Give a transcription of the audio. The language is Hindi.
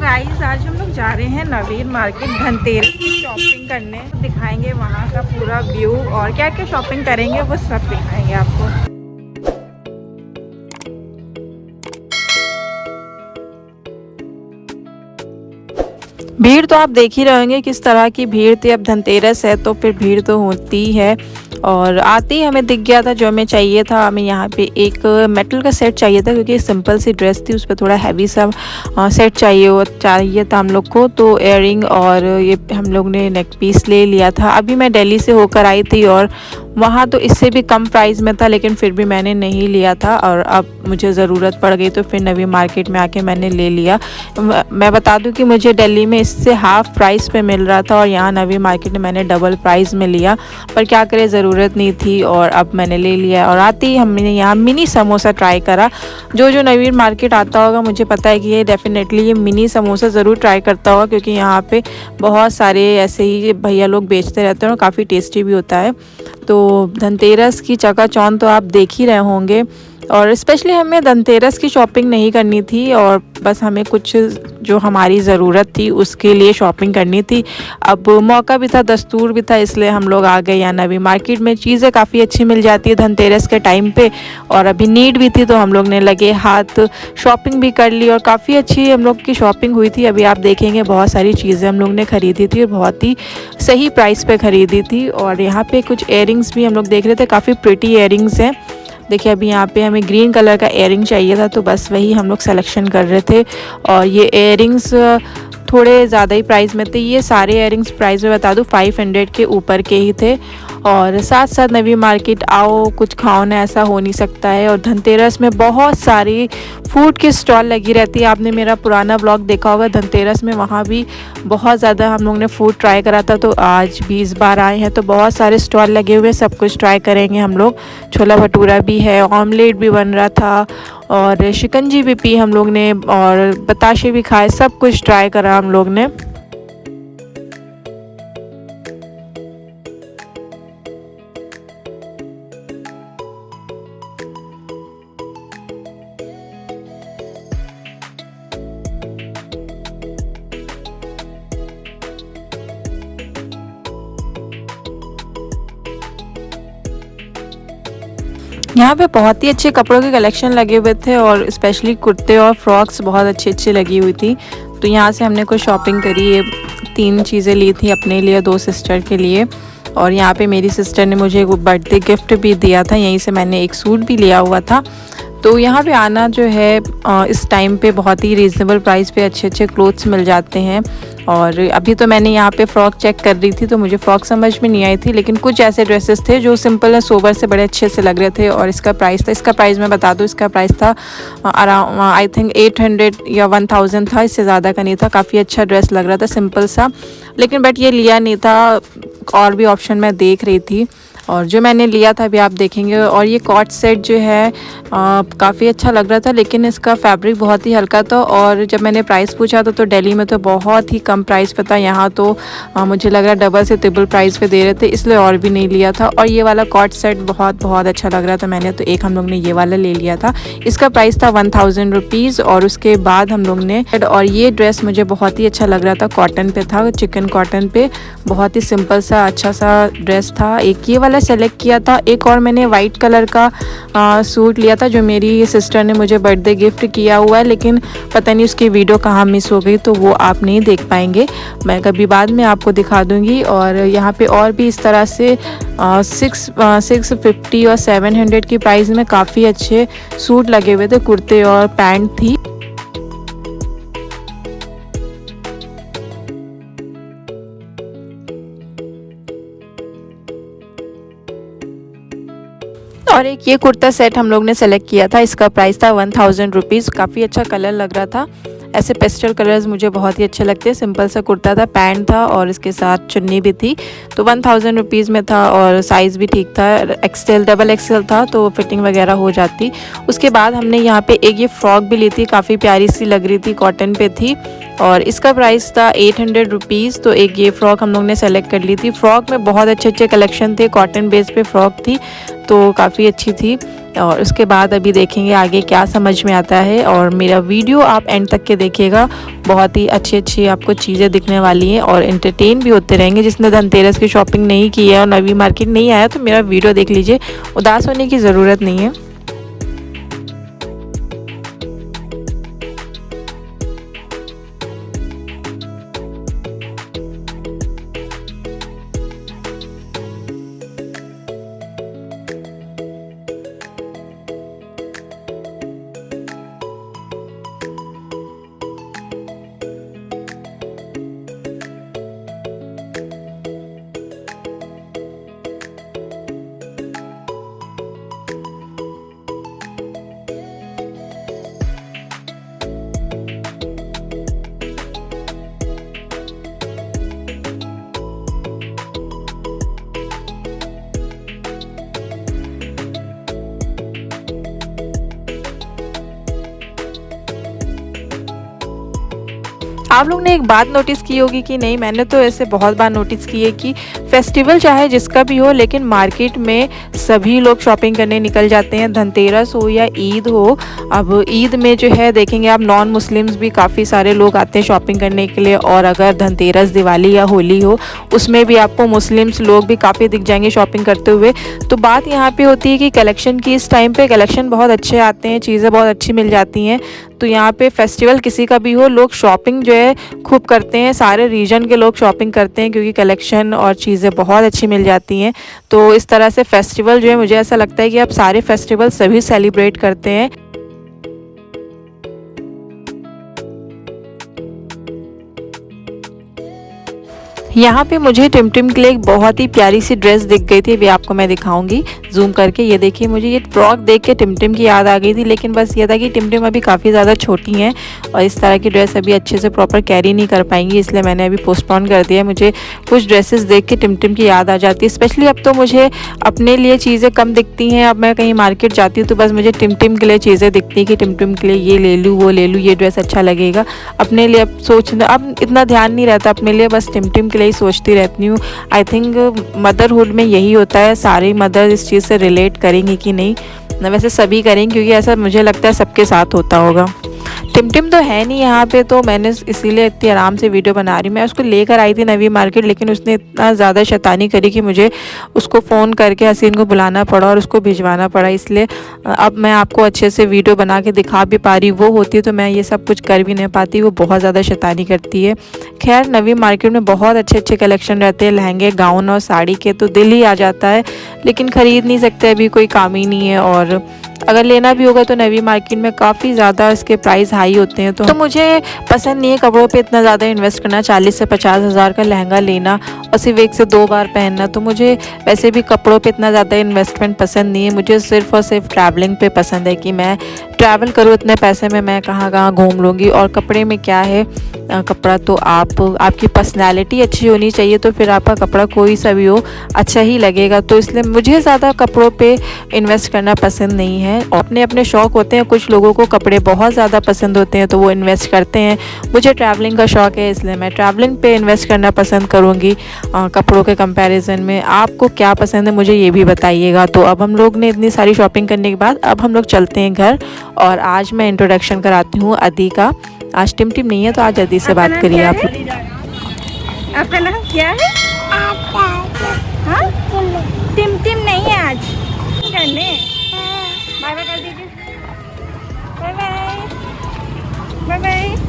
गाइस आज हम लोग जा रहे हैं नवीन मार्केट धनतेरस की शॉपिंग करने। दिखाएंगे वहाँ का पूरा व्यू और क्या क्या शॉपिंग करेंगे वो सब दिखाएंगे आपको। भीड़ तो आप देख ही रहे होंगे किस तरह की भीड़ थी। अब धनतेरस है तो फिर भीड़ तो होती ही है। और आते ही हमें दिख गया था जो हमें चाहिए था। हमें यहाँ पे एक मेटल का सेट चाहिए था क्योंकि सिंपल सी ड्रेस थी, उस पर थोड़ा हैवी सा सेट चाहिए था हम लोग को। तो इयररिंग और ये हम लोग ने नेक पीस ले लिया था। अभी मैं दिल्ली से होकर आई थी और वहाँ तो इससे भी कम प्राइस में था, लेकिन फिर भी मैंने नहीं लिया था और अब मुझे ज़रूरत पड़ गई तो फिर नवी मार्केट में आके मैंने ले लिया। मैं बता दूं कि मुझे दिल्ली में इससे हाफ़ प्राइस पे मिल रहा था और यहाँ नवी मार्केट में मैंने डबल प्राइस में लिया, पर क्या करें ज़रूरत नहीं थी और अब मैंने ले लिया। और आते ही हमने यहाँ मिनी समोसा ट्राई करा। जो नवीन मार्केट आता होगा मुझे पता है कि ये डेफिनेटली ये मिनी समोसा ज़रूर ट्राई करता होगा, क्योंकि यहाँ पे बहुत सारे ऐसे ही भैया लोग बेचते रहते हैं और काफ़ी टेस्टी भी होता है। तो धनतेरस की चकाचौंध तो आप देख ही रहे होंगे। और स्पेशली हमें धनतेरस की शॉपिंग नहीं करनी थी और बस हमें कुछ जो हमारी ज़रूरत थी उसके लिए शॉपिंग करनी थी। अब मौका भी था, दस्तूर भी था, इसलिए हम लोग आ गए यहाँ नवी मार्केट में। चीज़ें काफ़ी अच्छी मिल जाती है धनतेरस के टाइम पे और अभी नीड भी थी तो हम लोग ने लगे हाथ शॉपिंग भी कर ली और काफ़ी अच्छी हम लोग की शॉपिंग हुई थी। अभी आप देखेंगे बहुत सारी चीज़ें हम लोग ने ख़रीदी थी और बहुत ही सही प्राइस पर ख़रीदी थी। और यहाँ पर कुछ इयररिंग्स भी हम लोग देख रहे थे, काफ़ी प्रिटी इयररिंग्स हैं। देखिए अभी यहाँ पे हमें ग्रीन कलर का इयररिंग चाहिए था तो बस वही हम लोग सिलेक्शन कर रहे थे। और ये इयररिंग्स थोड़े ज़्यादा ही प्राइस में थे। ये सारे इयररिंग्स प्राइस में बता दूँ 500 के ऊपर के ही थे। और साथ साथ नवी मार्केट आओ कुछ खाओ ना, ऐसा हो नहीं सकता है। और धनतेरस में बहुत सारी फूड की स्टॉल लगी रहती है। आपने मेरा पुराना ब्लॉग देखा होगा धनतेरस में, वहाँ भी बहुत ज़्यादा हम लोग ने फूड ट्राई करा था। तो आज भी इस बार आए हैं तो बहुत सारे स्टॉल लगे हुए, सब कुछ ट्राई करेंगे हम लोग। छोला भटूरा भी है, ऑमलेट भी बन रहा था और शिकंजी भी पी हम लोग ने और बताशे भी खाए, सब कुछ ट्राई करा हम लोग ने। यहाँ पे बहुत ही अच्छे कपड़ों के कलेक्शन लगे हुए थे और स्पेशली कुर्ते और फ्रॉक्स बहुत अच्छी अच्छी लगी हुई थी। तो यहाँ से हमने कुछ शॉपिंग करी। ये 3 चीज़ें ली थी अपने लिए, 2 सिस्टर के लिए। और यहाँ पे मेरी सिस्टर ने मुझे एक बर्थडे गिफ्ट भी दिया था, यहीं से मैंने एक सूट भी लिया हुआ था। तो यहाँ पे आना जो है इस टाइम पे बहुत ही रीज़नेबल प्राइस पे अच्छे अच्छे क्लोथ्स मिल जाते हैं। और अभी तो मैंने यहाँ पे फ़्रॉक चेक कर रही थी तो मुझे फ़्रॉक समझ में नहीं आई थी, लेकिन कुछ ऐसे ड्रेसेस थे जो सिंपल और सोबर से बड़े अच्छे से लग रहे थे। और इसका प्राइस मैं बता दूँ, इसका प्राइस था अराउंड आई थिंक 800 या 1000 था, इससे ज़्यादा का नहीं था। काफ़ी अच्छा ड्रेस लग रहा था, सिंपल सा, लेकिन बट ये लिया नहीं था। और भी ऑप्शन मैं देख रही थी और जो मैंने लिया था अभी आप देखेंगे। और ये कॉट सेट जो है काफ़ी अच्छा लग रहा था, लेकिन इसका फैब्रिक बहुत ही हल्का था। और जब मैंने प्राइस पूछा तो दिल्ली में तो बहुत ही कम प्राइस पे था, यहाँ तो मुझे लग रहा है डबल से ट्रिपल प्राइस पे दे रहे थे, इसलिए और भी नहीं लिया था। और ये वाला कॉट सेट बहुत अच्छा लग रहा था, मैंने तो एक हम लोग ने ये वाला ले लिया था। इसका प्राइस था 1000 रुपीज़। और उसके बाद हम लोग ने, और ये ड्रेस मुझे बहुत ही अच्छा लग रहा था, कॉटन पे था, चिकन कॉटन पे, बहुत ही सिंपल सा अच्छा सा ड्रेस था। एक ये वाला सेलेक्ट किया था। एक और मैंने वाइट कलर का सूट लिया था जो मेरी सिस्टर ने मुझे बर्थडे गिफ्ट किया हुआ है, लेकिन पता नहीं उसकी वीडियो कहाँ मिस हो गई तो वो आप नहीं देख पाएंगे, मैं कभी बाद में आपको दिखा दूंगी। और यहाँ पे और भी इस तरह से 650 और 700 की प्राइस में काफ़ी अच्छे सूट लगे हुए थे, कुर्ते और पैंट थी। और एक ये कुर्ता सेट हम लोग ने सेलेक्ट किया था, इसका प्राइस था 1000 रुपीज़। काफ़ी अच्छा कलर लग रहा था, ऐसे पेस्टल कलर्स मुझे बहुत ही अच्छे लगते हैं। सिंपल सा कुर्ता था, पैंट था और इसके साथ चुन्नी भी थी। तो 1000 रुपीज़ में था और साइज़ भी ठीक था, एक्सएल डबल एक्सएल था तो फिटिंग वगैरह हो जाती। उसके बाद हमने यहाँ पे एक ये फ्रॉक भी ली थी, काफ़ी प्यारी सी लग रही थी, कॉटन पे थी और इसका प्राइस था 800 रुपीज़। तो एक ये फ़्रॉक हम लोग ने सेलेक्ट कर ली थी। फ्रॉक में बहुत अच्छे अच्छे कलेक्शन थे, कॉटन बेस पे फ्रॉक थी तो काफ़ी अच्छी थी। और उसके बाद अभी देखेंगे आगे क्या समझ में आता है। और मेरा वीडियो आप एंड तक के देखिएगा, बहुत ही अच्छी अच्छी आपको चीज़ें दिखने वाली हैं और एंटरटेन भी होते रहेंगे। जिसने धनतेरस की शॉपिंग नहीं की है और नवी मार्केट नहीं आया तो मेरा वीडियो देख लीजिए, उदास होने की ज़रूरत नहीं है। आप लोग ने एक बात नोटिस की होगी कि नहीं, मैंने तो ऐसे बहुत बार नोटिस की है कि फेस्टिवल चाहे जिसका भी हो, लेकिन मार्केट में सभी लोग शॉपिंग करने निकल जाते हैं, धनतेरस हो या ईद हो। अब ईद में जो है देखेंगे आप नॉन मुस्लिम्स भी काफ़ी सारे लोग आते हैं शॉपिंग करने के लिए, और अगर धनतेरस, दिवाली या होली हो उसमें भी आपको मुस्लिम्स लोग भी काफ़ी दिख जाएंगे शॉपिंग करते हुए। तो बात यहाँ पे होती है कि कलेक्शन की, इस टाइम पे कलेक्शन बहुत अच्छे आते हैं, चीज़ें बहुत अच्छी मिल जाती हैं। तो यहाँ पे फेस्टिवल किसी का भी हो, लोग शॉपिंग जो है खूब करते हैं, सारे रीजन के लोग शॉपिंग करते हैं क्योंकि कलेक्शन और चीज़ें बहुत अच्छी मिल जाती हैं। तो इस तरह से फेस्टिवल जो है, मुझे ऐसा लगता है कि अब सारे फेस्टिवल सभी सेलिब्रेट करते हैं। यहाँ पे मुझे टिमटिम के लिए एक बहुत ही प्यारी सी ड्रेस दिख गई थी, अभी आपको मैं दिखाऊंगी जूम करके। ये देखिए, मुझे ये फ्रॉक देख के टिमटिम की याद आ गई थी, लेकिन बस ये था कि टिमटिम अभी काफ़ी ज़्यादा छोटी हैं और इस तरह की ड्रेस अभी अच्छे से प्रॉपर कैरी नहीं कर पाएंगी, इसलिए मैंने अभी पोस्टपोन कर दिया। मुझे कुछ ड्रेसेस देख के टिमटिम की याद आ जाती है, स्पेशली अब तो मुझे अपने लिए चीज़ें कम दिखती हैं। अब मैं कहीं मार्केट जाती हूँ तो बस मुझे टिमटिम के लिए चीज़ें दिखती हैं कि टिमटिम के लिए ये ले लूँ, वो ले लूँ, ये ड्रेस अच्छा लगेगा। अपने लिए अब अब इतना ध्यान नहीं रहता अपने लिए, बस टिमटिम के लिए ही सोचती रहती हूँ। आई थिंक मदरहुड में यही होता है, सारी मदर इस चीज़ से रिलेट करेंगी कि नहीं, वैसे सभी करेंगे क्योंकि ऐसा मुझे लगता है सबके साथ होता होगा। टिमटिम तो है नहीं यहाँ पे, तो मैंने इसीलिए इतनी आराम से वीडियो बना रही। मैं उसको लेकर आई थी नवी मार्केट, लेकिन उसने इतना ज़्यादा शैतानी करी कि मुझे उसको फ़ोन करके हसीन को बुलाना पड़ा और उसको भिजवाना पड़ा। इसलिए अब मैं आपको अच्छे से वीडियो बना के दिखा भी पा रही। वो होती तो मैं ये सब कुछ कर भी नहीं पाती, वो बहुत ज़्यादा शैतानी करती है। खैर, नवी मार्केट में बहुत अच्छे अच्छे कलेक्शन रहते हैं, लहंगे, गाउन और साड़ी के, तो दिल ही आ जाता है, लेकिन ख़रीद नहीं सकते, अभी कोई काम ही नहीं है। और अगर लेना भी होगा तो नवी मार्केट में काफ़ी ज़्यादा इसके प्राइस हाई होते हैं। तो मुझे पसंद नहीं है कपड़ों पे इतना ज़्यादा इन्वेस्ट करना, 40 से 50 हज़ार का लहंगा लेना और सिर्फ 1 से 2 बार पहनना। तो मुझे वैसे भी कपड़ों पे इतना ज़्यादा इन्वेस्टमेंट पसंद नहीं है। मुझे सिर्फ और सिर्फ ट्रैवलिंग पे पसंद है कि मैं ट्रैवल करूँ, इतने पैसे में मैं कहाँ कहाँ घूम लूँगी। और कपड़े में क्या है, कपड़ा तो आपकी पर्सनैलिटी अच्छी होनी चाहिए, तो फिर आपका कपड़ा कोई सा भी हो अच्छा ही लगेगा। तो इसलिए मुझे ज़्यादा कपड़ों पे इन्वेस्ट करना पसंद नहीं है। अपने अपने शौक़ होते हैं, कुछ लोगों को कपड़े बहुत ज़्यादा पसंद होते हैं तो वो इन्वेस्ट करते हैं। मुझे ट्रैवलिंग का शौक़ है, इसलिए मैं ट्रैवलिंग पे इन्वेस्ट करना पसंद करूँगी कपड़ों के कंपैरिजन में। आपको क्या पसंद है मुझे ये भी बताइएगा। तो अब हम लोग ने इतनी सारी शॉपिंग करने के बाद अब हम लोग चलते हैं घर, और आज मैं इंट्रोडक्शन कराती हूँ अदी का। आज टिमटिम नहीं है तो आज अदी से बात करिए आप। आपका नाम क्या है? हाँ? टिमटिम नहीं है आज करने। बाय बाय कर दीजिए। Bye bye bye bye.